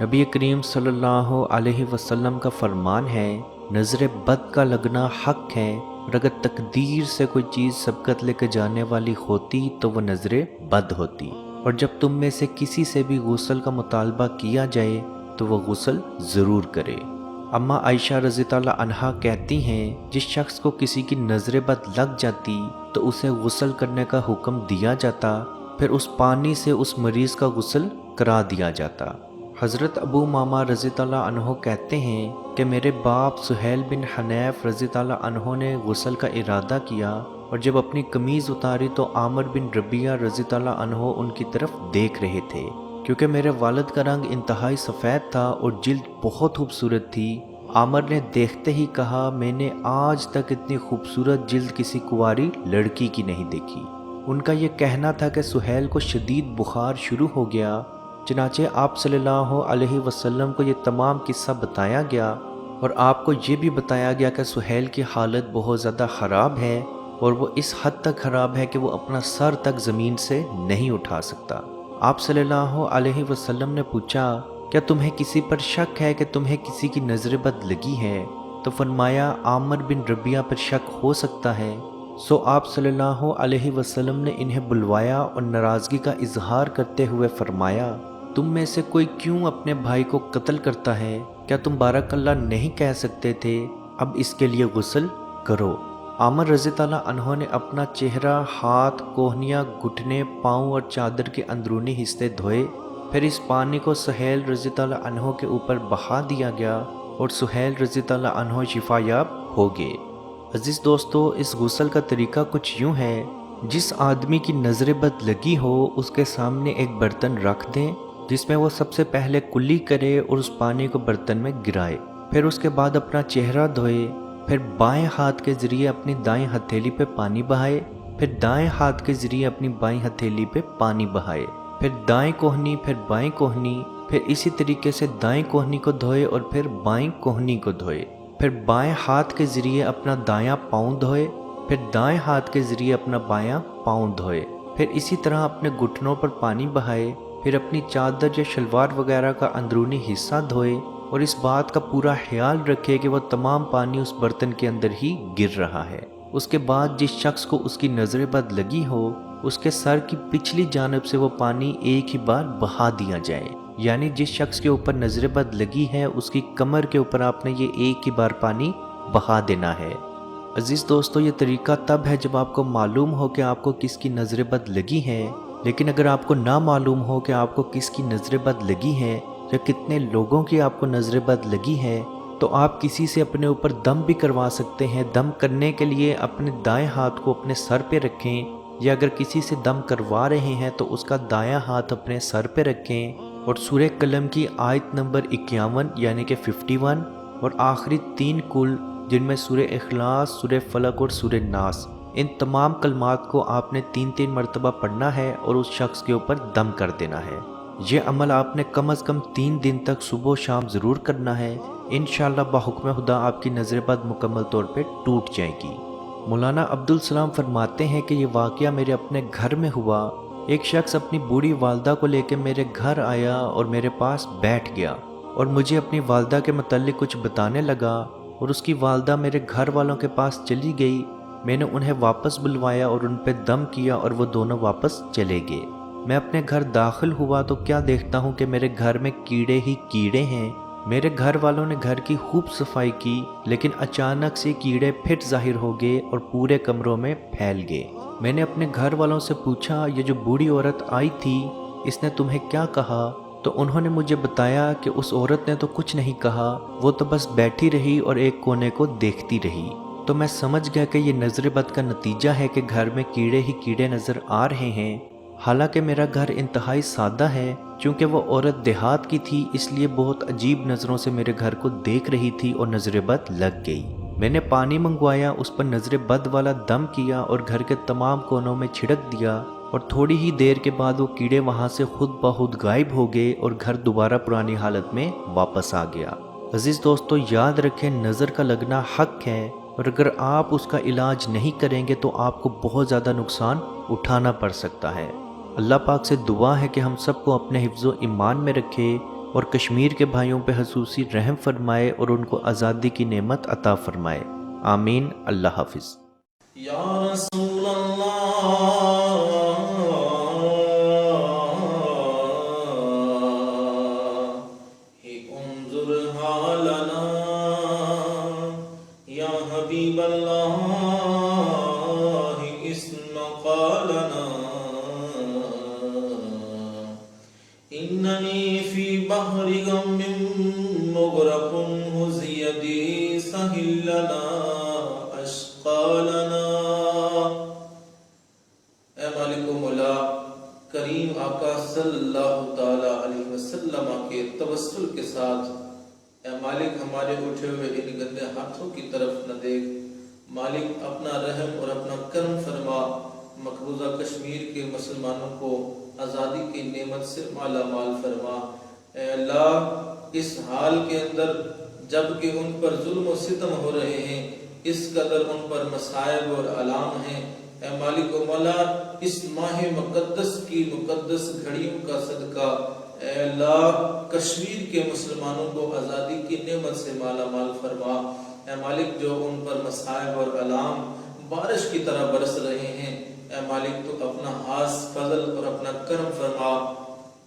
نبی کریم صلی اللہ علیہ وسلم کا فرمان ہے، نظر بد کا لگنا حق ہے، اور اگر تقدیر سے کوئی چیز سبقت لے کے جانے والی ہوتی تو وہ نظر بد ہوتی۔ اور جب تم میں سے کسی سے بھی غسل کا مطالبہ کیا جائے تو وہ غسل ضرور کرے۔ اما عائشہ رضی اللہ عنہا کہتی ہیں، جس شخص کو کسی کی نظر بد لگ جاتی تو اسے غسل کرنے کا حکم دیا جاتا، پھر اس پانی سے اس مریض کا غسل کرا دیا جاتا۔ حضرت ابو امامہ رضی اللہ عنہ کہتے ہیں کہ میرے باپ سہیل بن حنیف رضی اللہ عنہ نے غسل کا ارادہ کیا، اور جب اپنی قمیض اتاری تو عامر بن ربیعہ رضی اللہ عنہ ان کی طرف دیکھ رہے تھے۔ کیونکہ میرے والد کا رنگ انتہائی سفید تھا اور جلد بہت خوبصورت تھی، عامر نے دیکھتے ہی کہا، میں نے آج تک اتنی خوبصورت جلد کسی کنواری لڑکی کی نہیں دیکھی۔ ان کا یہ کہنا تھا کہ سہیل کو شدید بخار شروع ہو گیا۔ چنانچہ آپ صلی اللہ علیہ وسلم کو یہ تمام قصہ بتایا گیا، اور آپ کو یہ بھی بتایا گیا کہ سہیل کی حالت بہت زیادہ خراب ہے، اور وہ اس حد تک خراب ہے کہ وہ اپنا سر تک زمین سے نہیں اٹھا سکتا۔ آپ صلی اللہ علیہ وسلم نے پوچھا، کیا تمہیں کسی پر شک ہے کہ تمہیں کسی کی نظر بد لگی ہے؟ تو فرمایا، عامر بن ربیعہ پر شک ہو سکتا ہے۔ سو آپ صلی اللہ علیہ وسلم نے انہیں بلوایا اور ناراضگی کا اظہار کرتے ہوئے فرمایا، تم میں سے کوئی کیوں اپنے بھائی کو قتل کرتا ہے؟ کیا تم بارک اللہ نہیں کہہ سکتے تھے؟ اب اس کے لیے غسل کرو۔ عامر رضی اللہ عنہ نے اپنا چہرہ، ہاتھ، کوہنیاں، گھٹنے، پاؤں اور چادر کے اندرونی حصے دھوئے، پھر اس پانی کو سہیل رضی اللہ عنہ کے اوپر بہا دیا گیا اور سہیل رضی اللہ عنہ شفا یاب ہو گئے۔ عزیز دوستو، اس غسل کا طریقہ کچھ یوں ہے، جس آدمی کی نظر بد لگی ہو اس کے سامنے ایک برتن رکھ دیں جس میں وہ سب سے پہلے کلی کرے اور اس پانی کو برتن میں گرائے، پھر اس کے بعد اپنا چہرہ دھوئے، پھر بائیں ہاتھ کے ذریعے اپنی دائیں ہتھیلی پہ پانی بہائے، پھر دائیں ہاتھ کے ذریعے اپنی بائیں ہتھیلی پہ پانی بہائے، پھر دائیں کوہنی، پھر بائیں کوہنی، پھر اسی طریقے سے دائیں کوہنی کو دھوئے اور پھر بائیں کوہنی کو دھوئے، پھر بائیں ہاتھ کے ذریعے اپنا دایاں پاؤں دھوئے، پھر دائیں ہاتھ کے ذریعے اپنا بایاں پاؤں دھوئے، پھر اسی طرح اپنے گھٹنوں پر پانی بہائے، پھر اپنی چادر یا شلوار وغیرہ کا اندرونی حصہ دھوئے، اور اس بات کا پورا خیال رکھے کہ وہ تمام پانی اس برتن کے اندر ہی گر رہا ہے۔ اس کے بعد جس شخص کو اس کی نظر بد لگی ہو اس کے سر کی پچھلی جانب سے وہ پانی ایک ہی بار بہا دیا جائے، یعنی جس شخص کے اوپر نظر بد لگی ہے اس کی کمر کے اوپر آپ نے یہ ایک ہی بار پانی بہا دینا ہے۔ عزیز دوستو، یہ طریقہ تب ہے جب آپ کو معلوم ہو کہ آپ کو کس کی نظر بد لگی ہے، لیکن اگر آپ کو نہ معلوم ہو کہ آپ کو کس کی نظر بد لگی ہے یا کتنے لوگوں کی آپ کو نظر بد لگی ہے، تو آپ کسی سے اپنے اوپر دم بھی کروا سکتے ہیں۔ دم کرنے کے لیے اپنے دائیں ہاتھ کو اپنے سر پہ رکھیں، یا اگر کسی سے دم کروا رہے ہیں تو اس کا دایاں ہاتھ اپنے سر پہ رکھیں، اور سورہ قلم کی آیت نمبر 51 یعنی کہ 51 اور آخری 3 کل جن میں سورہ اخلاص، سورہ فلق اور سورہ ناس، ان تمام کلمات کو آپ نے 3 مرتبہ پڑھنا ہے اور اس شخص کے اوپر دم کر دینا ہے۔ یہ عمل آپ نے کم از کم 3 دن تک صبح و شام ضرور کرنا ہے۔ انشاءاللہ بحکم خدا آپ کی نظر بد مکمل طور پہ ٹوٹ جائے گی۔ مولانا عبدالسلام فرماتے ہیں کہ یہ واقعہ میرے اپنے گھر میں ہوا۔ ایک شخص اپنی بوڑھی والدہ کو لے کے میرے گھر آیا اور میرے پاس بیٹھ گیا اور مجھے اپنی والدہ کے متعلق کچھ بتانے لگا، اور اس کی والدہ میرے گھر والوں کے پاس چلی گئی۔ میں نے انہیں واپس بلوایا اور ان پہ دم کیا اور وہ دونوں واپس چلے گئے۔ میں اپنے گھر داخل ہوا تو کیا دیکھتا ہوں کہ میرے گھر میں کیڑے ہی کیڑے ہیں۔ میرے گھر والوں نے گھر کی خوب صفائی کی، لیکن اچانک سے کیڑے پھر ظاہر ہو گئے اور پورے کمروں میں پھیل گئے۔ میں نے اپنے گھر والوں سے پوچھا، یہ جو بوڑھی عورت آئی تھی اس نے تمہیں کیا کہا؟ تو انہوں نے مجھے بتایا کہ اس عورت نے تو کچھ نہیں کہا، وہ تو بس بیٹھی رہی اور ایک کونے کو دیکھتی رہی۔ تو میں سمجھ گیا کہ یہ نظر بد کا نتیجہ ہے کہ گھر میں کیڑے ہی کیڑے نظر آ رہے ہیں۔ حالانکہ میرا گھر انتہائی سادہ ہے، چونکہ وہ عورت دیہات کی تھی اس لیے بہت عجیب نظروں سے میرے گھر کو دیکھ رہی تھی اور نظر بد لگ گئی۔ میں نے پانی منگوایا، اس پر نظر بد والا دم کیا اور گھر کے تمام کونوں میں چھڑک دیا، اور تھوڑی ہی دیر کے بعد وہ کیڑے وہاں سے خود بخود غائب ہو گئے اور گھر دوبارہ پرانی حالت میں واپس آ گیا۔ عزیز دوستو، یاد رکھیں نظر کا لگنا حق ہے، اور اگر آپ اس کا علاج نہیں کریں گے تو آپ کو بہت زیادہ نقصان اٹھانا پڑ سکتا ہے۔ اللہ پاک سے دعا ہے کہ ہم سب کو اپنے حفظ و ایمان میں رکھے، اور کشمیر کے بھائیوں پہ خصوصی رحم فرمائے اور ان کو آزادی کی نعمت عطا فرمائے۔ آمین۔ اللہ حافظ۔ یا رسول اللہ انظر حالنا، یا حبیب اللہ اسمع قالنا، اننی فی بحر غم مغرق ہز یدی سہل لنا اشقالنا۔ اے مالک و مولا، کریم آقا صلی اللہ تعالی علیہ وسلم کے توسل کے ساتھ اے مالک ہمارے اٹھے ہوئے ان گندے ہاتھوں کی طرف نہ دیکھ، مالک اپنا رحم اور اپنا کرم فرما، مقبوضہ کشمیر کے مسلمانوں کو آزادی کی نعمت سے مالا مال فرما۔ اے اللہ، اس حال کے اندر جب کہ ان پر ظلم و ستم ہو رہے ہیں، اس قدر ان پر مصائب اور آلام ہیں، اے مالک و مولا، اس ماہ مقدس کی مقدس گھڑیوں کا صدقہ اے اللہ کشمیر کے مسلمانوں کو آزادی کی نعمت سے مالا مال فرما۔ اے مالک، جو ان پر مصائب اور آلام بارش کی طرح برس رہے ہیں، اے مالک تو اپنا خاص فضل اور اپنا کرم فرما،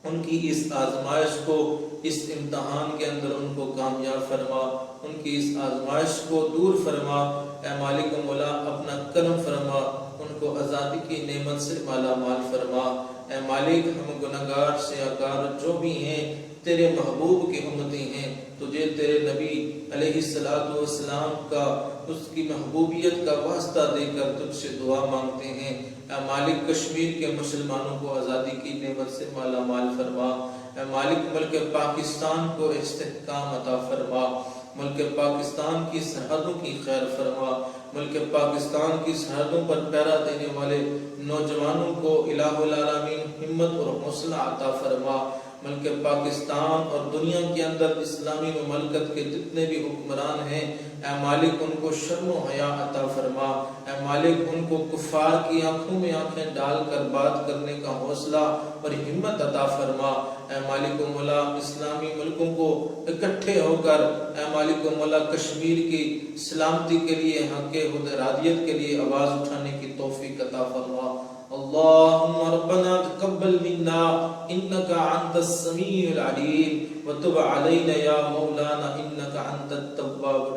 ان کی اس آزمائش کو، اس امتحان کے اندر ان کو کامیاب فرما، ان کی اس آزمائش کو دور فرما۔ اے مالک و مولا، اپنا کرم فرما، ان کو آزادی کی نعمت سے مالا مال فرما۔ اے مالک، ہم گناہگار سیاہکار جو بھی ہیں، تیرے محبوب کی امتی ہیں، تجھے تیرے نبی علیہ السلام کا، اس کی محبوبیت کا واسطہ دے کر تجھ سے دعا مانگتے ہیں۔ اے مالک، کشمیر کے مسلمانوں کو آزادی کی نعمت سے مالا مال فرما۔ اے مالک، ملک پاکستان کو استحکام عطا فرما، ملک پاکستان کی سرحدوں کی خیر فرما، ملک پاکستان کی سرحدوں پر پہرا دینے والے نوجوانوں کو الہ العالمین ہمت اور حوصلہ عطا فرما۔ ملک پاکستان اور دنیا کے اندر اسلامی مملکت کے جتنے بھی حکمران ہیں، اے مالک ان کو شرم و حیا عطا فرما۔ اے مالک، ان کو کفار کی آنکھوں میں آنکھیں ڈال کر بات کرنے کا حوصلہ اور ہمت عطا فرما۔ اے مالک و مولا، اسلامی ملکوں کو اکٹھے ہو کر اے مالک و مولا کشمیر کی سلامتی کے لیے، حق ارادیت کے لیے آواز اٹھانے کی توفیق عطا فرما۔ اللہم ربنا تقبل منا انکا انت السمیع العلیم وتب علینا یا مولانا انکا انت التواب